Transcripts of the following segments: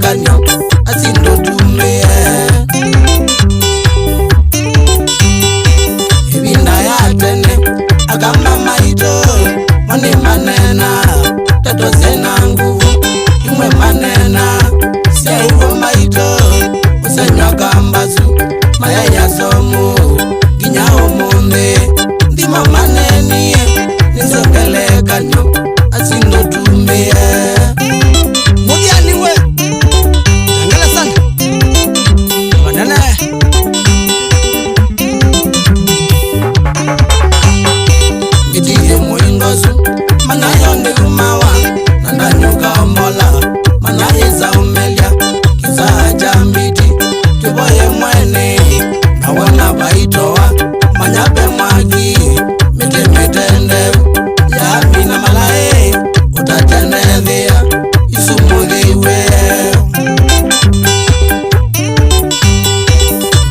kanyo asindo tume ibinda ya tene agamba maito mane manena tato sena nguvu imwe manena sia uvo maito usenya kambazu mayaya somu kinyao munde ndima maneni nizongele kanyo asindo tume mugianiwe tangala sana manana ngitiye muingozu manayonde umawa nandanyuka ombola manayeza umelia kiza jambiti tuboye mwene nawona baitoa manyabe mwagi mitemitende ya mina malae utatendethia isumuliwe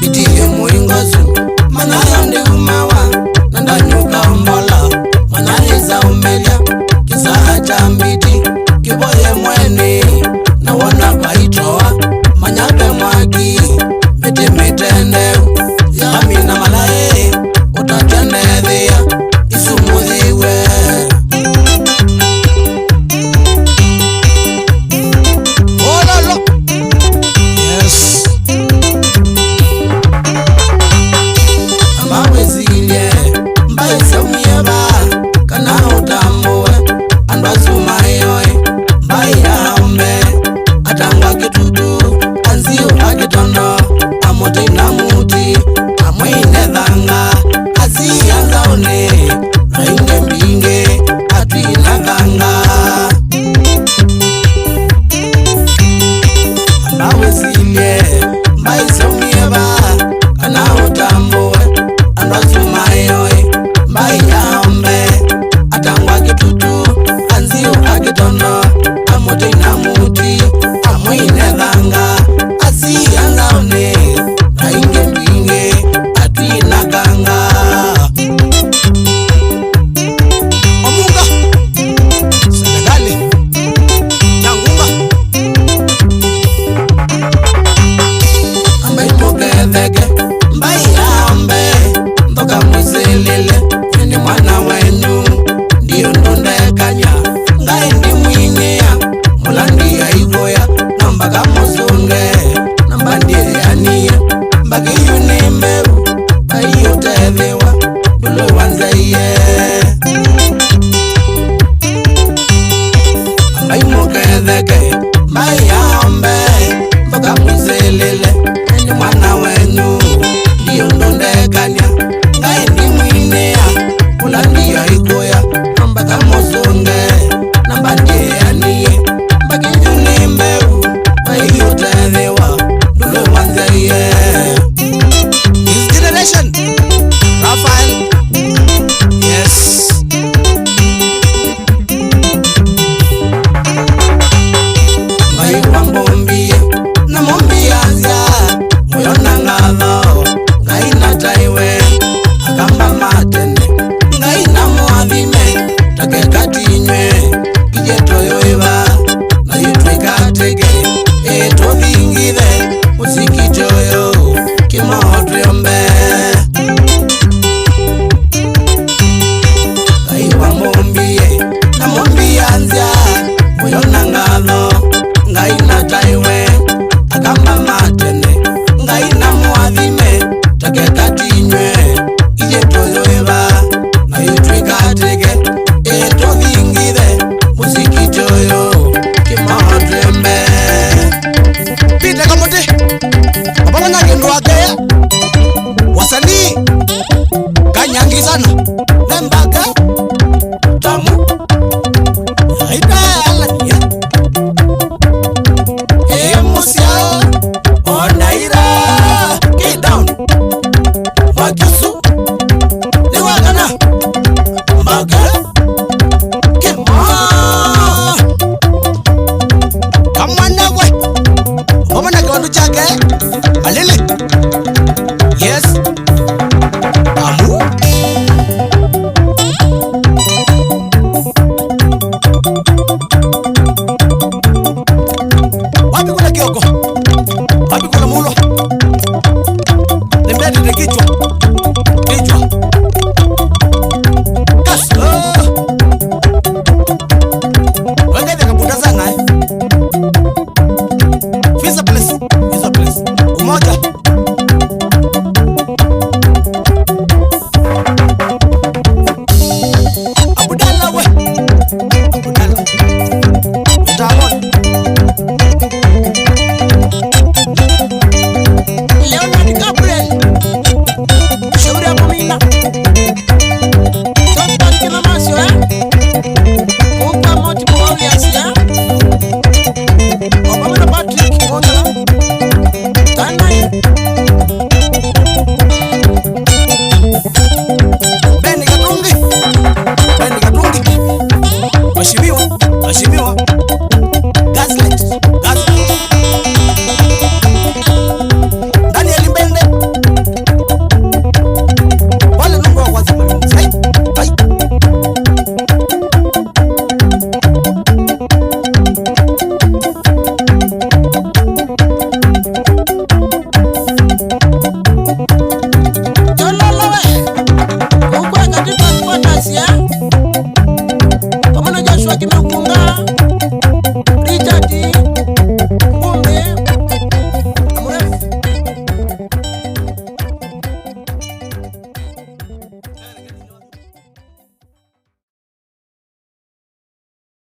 bitiye muingozu manayonde umawa nandanyuka ombola manayeza umelia kiza jambiti kiboye mwene nawona baitoa manyabe mwagi mitemitende ya mina malae utatendethia isumuliwe ololo yes amawezilie mbaise umieba kana utambuwe andwasumayoe mbayaombe atangwa kitudu anzio akitondo amote inamuti amwinethanga asianzaone rainde mbinge atwinakanga anawesilie mbaisomieva kana utambuwe andwasumayoe mbayaombe atangwa kitutu anzio akitondo amote inamuti amwinethanga asianzaone rainde mbinge atwinakanga omunga Senegali nyangunga ambaipoketheke mbayambe mboka mwisilile ni mwana wenyu ndiyo ndondekanya ngai ndi mwinyia mulandi ya ivoya nambaka muzunge nambandianiye mbakiyuni mbeu bayiyotethewa dulo wanzaiye ambaimoketheke mbayambe mboka mwisilile ni mwana wenyu ndiyo ndondekanya ngai ndi mwinyia mulandi ya ivoya nambaka muzunge nambandianiye mbakiyuni mbeu bayiyotethewa dulo wanzaiye His generation Raphael yes ngai wambombie na mombiaza moyona ngatho ngai nataiwe akamba matene ngai na mwathime takekatinywe ijetoyoiva na yitwikatege etobingithe musikijoyo kimootwombe ngai wamombie na mombianzia moyona ngatho ngai nataiwe akamba matene ngai na mwathime takekatinywe ijetoyoiva na yitwikatege etobingithe musikijoyo kimootwombe pite kamote wapamanya gendo wake wasanii kanyangizana nembaka tamu aidalania emusia onaira kidown wakisu niwakana mbaga kema kamwanagwe wapamanya kiwandu chake malili yes amu wapi kuna Patrick Ongala Tanai